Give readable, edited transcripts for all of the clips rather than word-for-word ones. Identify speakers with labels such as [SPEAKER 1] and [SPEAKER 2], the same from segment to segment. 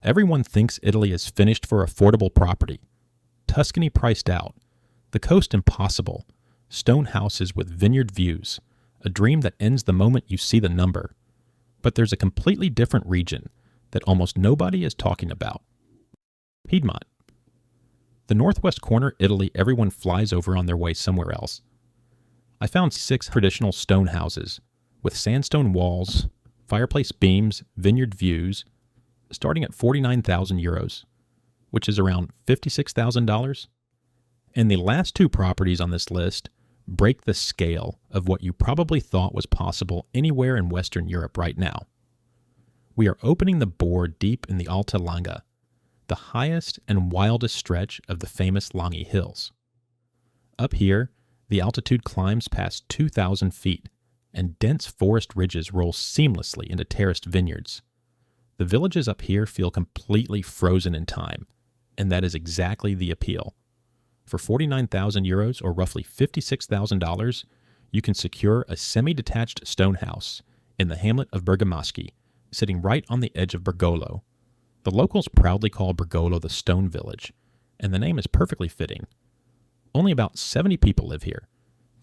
[SPEAKER 1] Everyone thinks Italy is finished for affordable property. Tuscany priced out. The coast impossible. Stone houses with vineyard views. A dream that ends the moment you see the number. But there's a completely different region that almost nobody is talking about. Piedmont. The northwest corner Italy everyone flies over on their way somewhere else. I found 6 traditional stone houses with sandstone walls, fireplace beams, vineyard views, starting at €49,000, which is around $56,000. And the last 2 properties on this list break the scale of what you probably thought was possible anywhere in Western Europe right now. We are opening the board deep in the Alta Langa, the highest and wildest stretch of the famous Langhi Hills. Up here, the altitude climbs past 2,000 feet, and dense forest ridges roll seamlessly into terraced vineyards. The villages up here feel completely frozen in time, and that is exactly the appeal. For €49,000 or roughly $56,000, you can secure a semi-detached stone house in the hamlet of Bergamoski, sitting right on the edge of Bergolo. The locals proudly call Bergolo the Stone Village, and the name is perfectly fitting. Only about 70 people live here.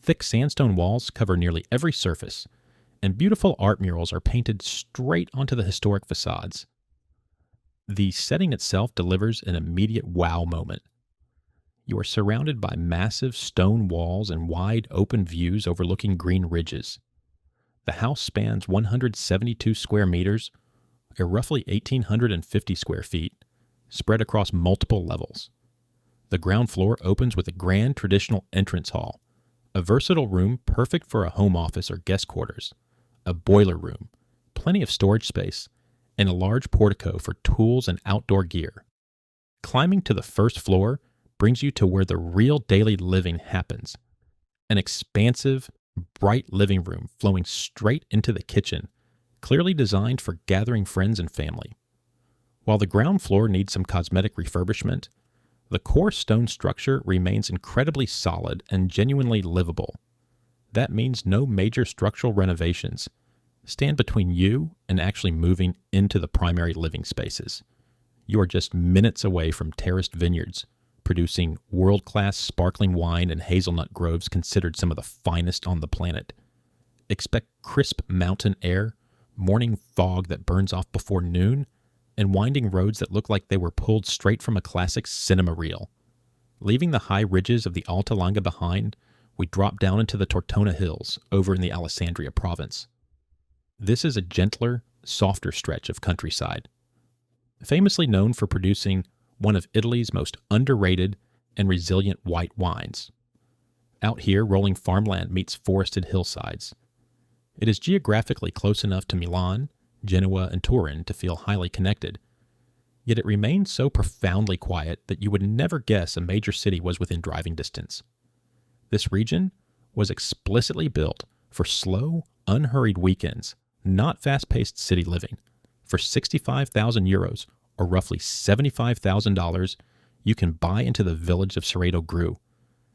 [SPEAKER 1] Thick sandstone walls cover nearly every surface, and beautiful art murals are painted straight onto the historic facades. The setting itself delivers an immediate wow moment. You are surrounded by massive stone walls and wide open views overlooking green ridges. The house spans 172 square meters, or roughly 1,850 square feet, spread across multiple levels. The ground floor opens with a grand traditional entrance hall, a versatile room perfect for a home office or guest quarters, a boiler room, plenty of storage space, and a large portico for tools and outdoor gear. Climbing to the first floor brings you to where the real daily living happens. An expansive, bright living room flowing straight into the kitchen, clearly designed for gathering friends and family. While the ground floor needs some cosmetic refurbishment, the core stone structure remains incredibly solid and genuinely livable. That means no major structural renovations stand between you and actually moving into the primary living spaces. You are just minutes away from terraced vineyards, producing world-class sparkling wine and hazelnut groves considered some of the finest on the planet. Expect crisp mountain air, morning fog that burns off before noon, and winding roads that look like they were pulled straight from a classic cinema reel. Leaving the high ridges of the Alta Langa behind, we drop down into the Tortona hills over in the Alessandria province. This is a gentler, softer stretch of countryside, famously known for producing one of Italy's most underrated and resilient white wines. Out here, rolling farmland meets forested hillsides. It is geographically close enough to Milan, Genoa, and Turin to feel highly connected, yet it remains so profoundly quiet that you would never guess a major city was within driving distance. This region was explicitly built for slow, unhurried weekends, not fast-paced city living. For €65,000, or roughly $75,000, you can buy into the village of Cerreto Gru.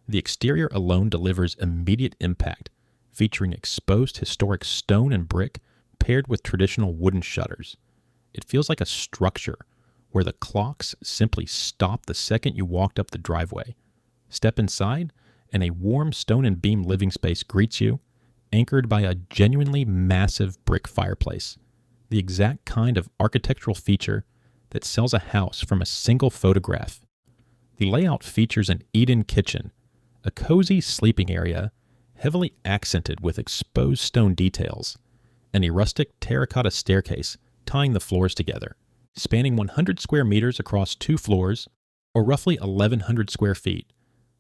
[SPEAKER 1] The exterior alone delivers immediate impact, featuring exposed historic stone and brick paired with traditional wooden shutters. It feels like a structure where the clocks simply stop the second you walked up the driveway. Step inside, and a warm stone and beam living space greets you, anchored by a genuinely massive brick fireplace, the exact kind of architectural feature that sells a house from a single photograph. The layout features an eat-in kitchen, a cozy sleeping area, heavily accented with exposed stone details, and a rustic terracotta staircase tying the floors together. Spanning 100 square meters across 2 floors, or roughly 1,100 square feet,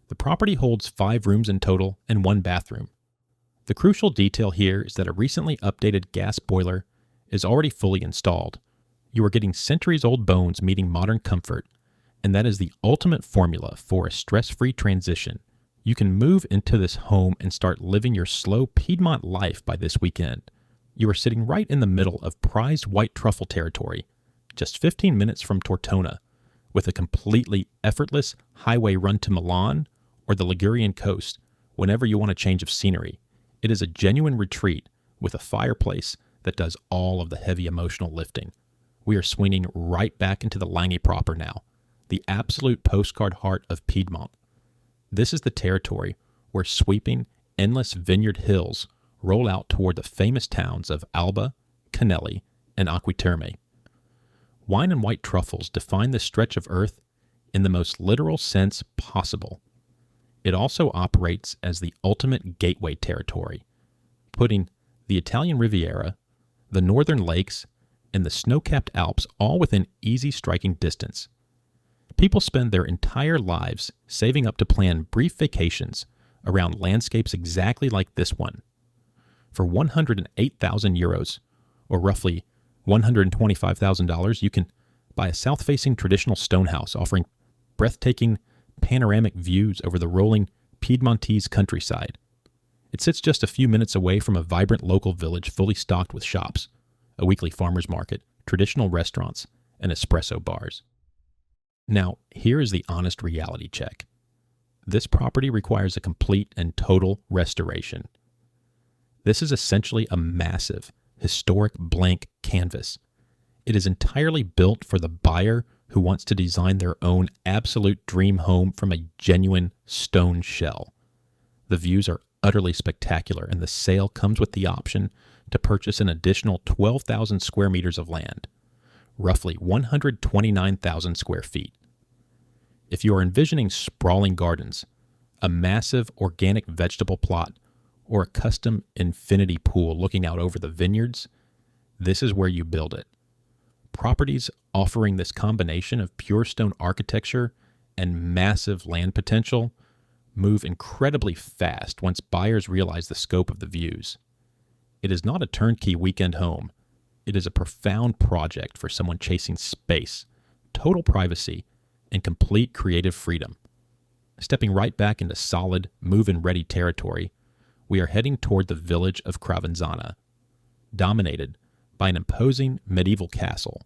[SPEAKER 1] the property holds 5 rooms in total and 1 bathroom. The crucial detail here is that a recently updated gas boiler is already fully installed. You are getting centuries-old bones meeting modern comfort, and that is the ultimate formula for a stress-free transition. You can move into this home and start living your slow Piedmont life by this weekend. You are sitting right in the middle of prized white truffle territory, just 15 minutes from Tortona, with a completely effortless highway run to Milan or the Ligurian coast whenever you want a change of scenery. It is a genuine retreat with a fireplace that does all of the heavy emotional lifting. we are swinging right back into the Langhe proper now, the absolute postcard heart of Piedmont. This is the territory where sweeping, endless vineyard hills roll out toward the famous towns of Alba, Canelli, and Acquiterme. Wine and white truffles define this stretch of earth in the most literal sense possible. It also operates as the ultimate gateway territory, putting the Italian Riviera, the northern lakes, and the snow-capped Alps all within easy striking distance. People spend their entire lives saving up to plan brief vacations around landscapes exactly like this one. For 108,000 euros, or roughly $125,000, you can buy a south-facing traditional stone house offering breathtaking panoramic views over the rolling Piedmontese countryside. It sits just a few minutes away from a vibrant local village fully stocked with shops, a weekly farmer's market, traditional restaurants, and espresso bars. Now, here is the honest reality check. This property requires a complete and total restoration. This is essentially a massive, historic blank canvas. It is entirely built for the buyer who wants to design their own absolute dream home from a genuine stone shell. The views are utterly spectacular, and the sale comes with the option to purchase an additional 12,000 square meters of land, roughly 129,000 square feet. If you are envisioning sprawling gardens, a massive organic vegetable plot, or a custom infinity pool looking out over the vineyards, this is where you build it. Properties offering this combination of pure stone architecture and massive land potential move incredibly fast once buyers realize the scope of the views. It is not a turnkey weekend home. It is a profound project for someone chasing space, total privacy, and complete creative freedom. Stepping right back into solid, move-in ready territory, we are heading toward the village of Craveza, dominated by an imposing medieval castle.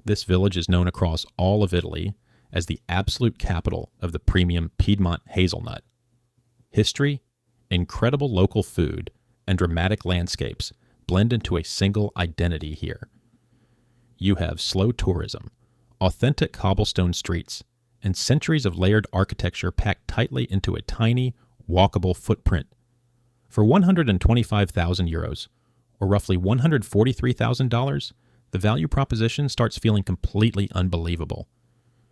[SPEAKER 1] This village is known across all of Italy as the absolute capital of the premium Piedmont hazelnut. History, incredible local food, and dramatic landscapes blend into a single identity here. You have slow tourism, authentic cobblestone streets, and centuries of layered architecture packed tightly into a tiny, walkable footprint. For 125,000 euros, or roughly $143,000, the value proposition starts feeling completely unbelievable.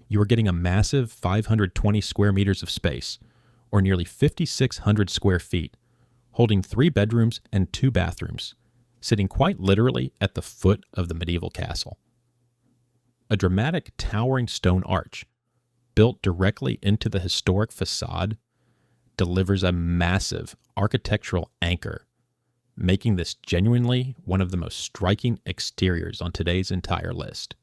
[SPEAKER 1] You are getting a massive 520 square meters of space, or nearly 5,600 square feet, holding 3 bedrooms and 2 bathrooms, sitting quite literally at the foot of the medieval castle. A dramatic towering stone arch, built directly into the historic facade, delivers a massive architectural anchor, making this genuinely one of the most striking exteriors on today's entire list.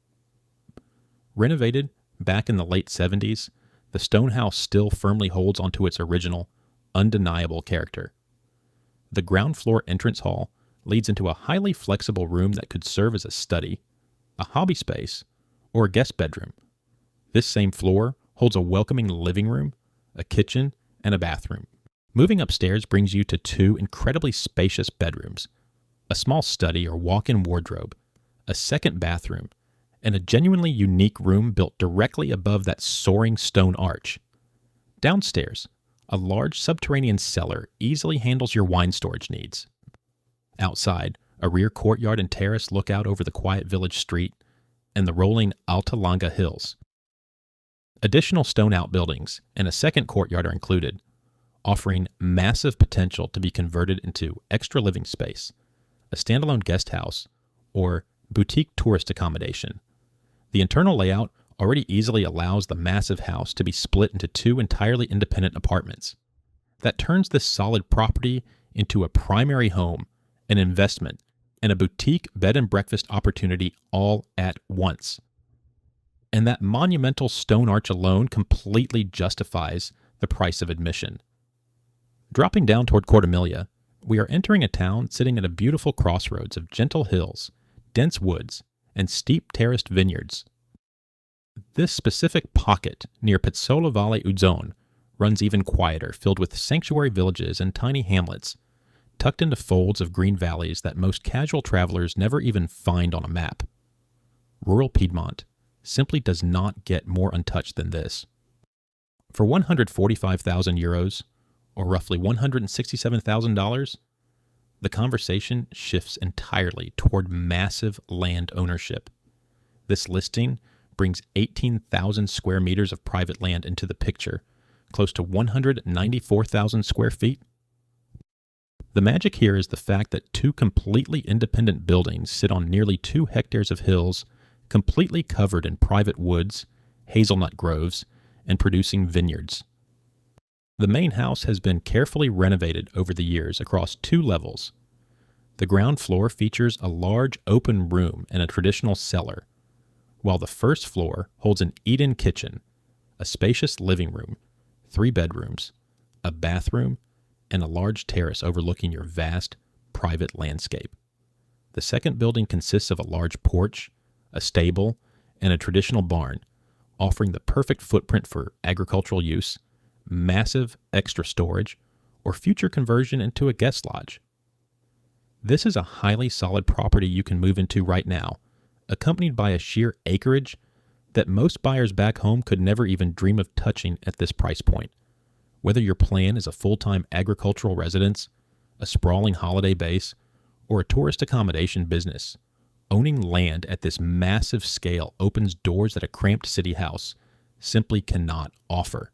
[SPEAKER 1] Renovated back in the late 70s, the stone house still firmly holds onto its original, undeniable character. The ground floor entrance hall leads into a highly flexible room that could serve as a study, a hobby space, or a guest bedroom. This same floor holds a welcoming living room, a kitchen, and a bathroom. Moving upstairs brings you to 2 incredibly spacious bedrooms, a small study or walk-in wardrobe, a second bathroom, and a genuinely unique room built directly above that soaring stone arch. Downstairs, a large subterranean cellar easily handles your wine storage needs. Outside, a rear courtyard and terrace look out over the quiet village street and the rolling Alta Longa hills. Additional stone outbuildings and a second courtyard are included, offering massive potential to be converted into extra living space, a standalone guest house, or boutique tourist accommodation. The internal layout already easily allows the massive house to be split into 2 entirely independent apartments. That turns this solid property into a primary home, an investment, and a boutique bed and breakfast opportunity all at once. And that monumental stone arch alone completely justifies the price of admission. Dropping down toward Cortimilia, we are entering a town sitting at a beautiful crossroads of gentle hills, dense woods, and steep terraced vineyards. This specific pocket near Pizzola Valle Uzzone runs even quieter, filled with sanctuary villages and tiny hamlets, tucked into folds of green valleys that most casual travelers never even find on a map. rural Piedmont simply does not get more untouched than this. For 145,000 euros, or roughly $167,000, the conversation shifts entirely toward massive land ownership. This listing brings 18,000 square meters of private land into the picture, close to 194,000 square feet. The magic here is the fact that two completely independent buildings sit on nearly 2 hectares of hills, completely covered in private woods, hazelnut groves, and producing vineyards. The main house has been carefully renovated over the years across 2 levels. The ground floor features a large open room and a traditional cellar, while the first floor holds an eat-in kitchen, a spacious living room, 3 bedrooms, a bathroom, and a large terrace overlooking your vast, private landscape. The second building consists of a large porch, a stable, and a traditional barn, offering the perfect footprint for agricultural use, massive extra storage, or future conversion into a guest lodge. This is a highly solid property you can move into right now, accompanied by a sheer acreage that most buyers back home could never even dream of touching at this price point. Whether your plan is a full-time agricultural residence, a sprawling holiday base, or a tourist accommodation business, owning land at this massive scale opens doors that a cramped city house simply cannot offer.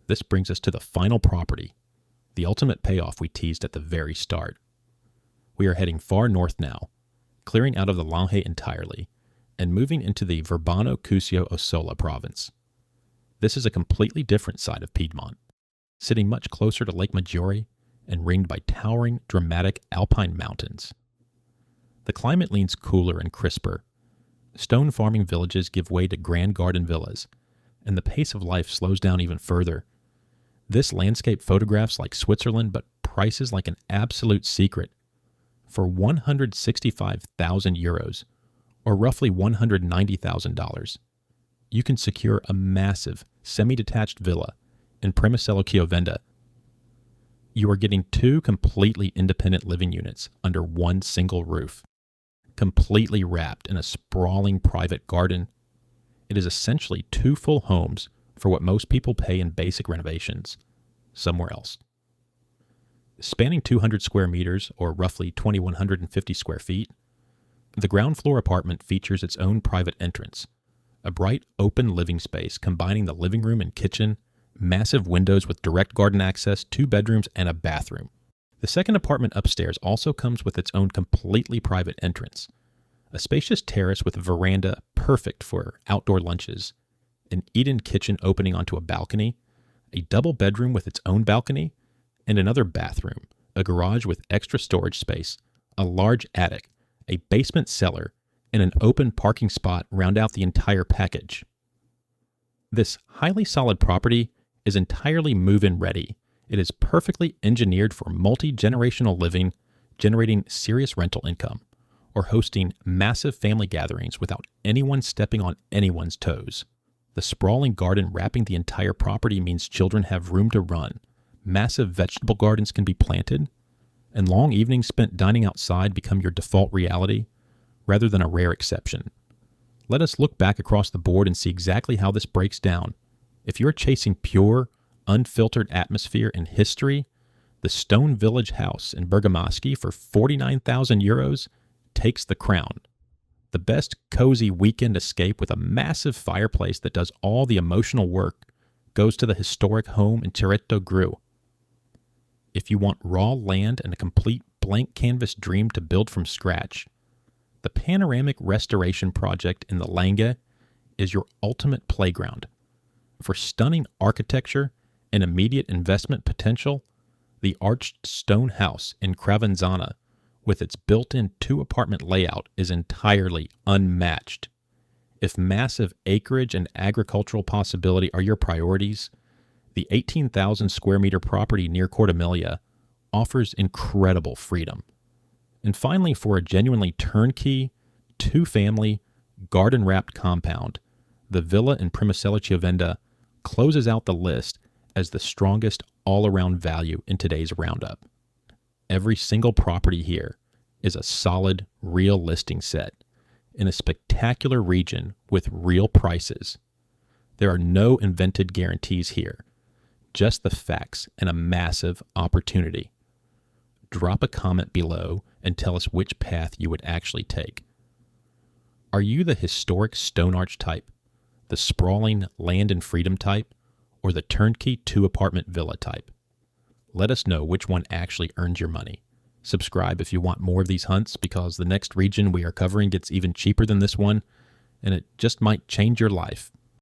[SPEAKER 1] This brings us to the final property, the ultimate payoff we teased at the very start. We are heading far north now, clearing out of the Langhe entirely, and moving into the Verbano-Cusio-Ossola province. This is a completely different side of Piedmont, sitting much closer to Lake Maggiore and ringed by towering, dramatic alpine mountains. The climate leans cooler and crisper. Stone farming villages give way to grand garden villas, and the pace of life slows down even further. This landscape photographs like Switzerland, but prices like an absolute secret. For 165,000 euros, or roughly $190,000, you can secure a massive, semi-detached villa in Premicellio. You are getting 2 completely independent living units under one single roof, completely wrapped in a sprawling private garden. It is essentially 2 full homes for what most people pay in basic renovations somewhere else. Spanning 200 square meters, or roughly 2,150 square feet, the ground floor apartment features its own private entrance, a bright, open living space combining the living room and kitchen, massive windows with direct garden access, 2 bedrooms, and a bathroom. The second apartment upstairs also comes with its own completely private entrance, a spacious terrace with a veranda perfect for outdoor lunches, an eat-in kitchen opening onto a balcony, a double bedroom with its own balcony, and another bathroom, a garage with extra storage space, a large attic, a basement cellar, and an open parking spot round out the entire package. This highly solid property is entirely move-in ready. It is perfectly engineered for multi-generational living, generating serious rental income, or hosting massive family gatherings without anyone stepping on anyone's toes. The sprawling garden wrapping the entire property means children have room to run, massive vegetable gardens can be planted, and long evenings spent dining outside become your default reality, rather than a rare exception. Let us look back across the board and see exactly how this breaks down. If you're chasing pure, unfiltered atmosphere and history, the Stone Village house in Bergamoski for 49,000 euros takes the crown. The best cozy weekend escape with a massive fireplace that does all the emotional work goes to the historic home in Cerreto Gru. If you want raw land and a complete blank canvas dream to build from scratch, the panoramic restoration project in the Langhe is your ultimate playground. For stunning architecture and immediate investment potential, the arched stone house in Craveza, with its built-in 2-apartment layout, is entirely unmatched. If massive acreage and agricultural possibility are your priorities, the 18,000 square meter property near Cortimilia offers incredible freedom. And finally, for a genuinely turnkey, 2-family, garden-wrapped compound, the villa in Premicellio closes out the list as the strongest all-around value in today's roundup. Every single property here is a solid, real listing set. in a spectacular region with real prices. There are no invented guarantees here, just the facts and a massive opportunity. Drop a comment below and tell us which path you would actually take. Are you the historic stone arch type, the sprawling land and freedom type, or the turnkey 2-apartment villa type? Let us know which one actually earns your money. Subscribe if you want more of these hunts, because the next region we are covering gets even cheaper than this one, and it just might change your life.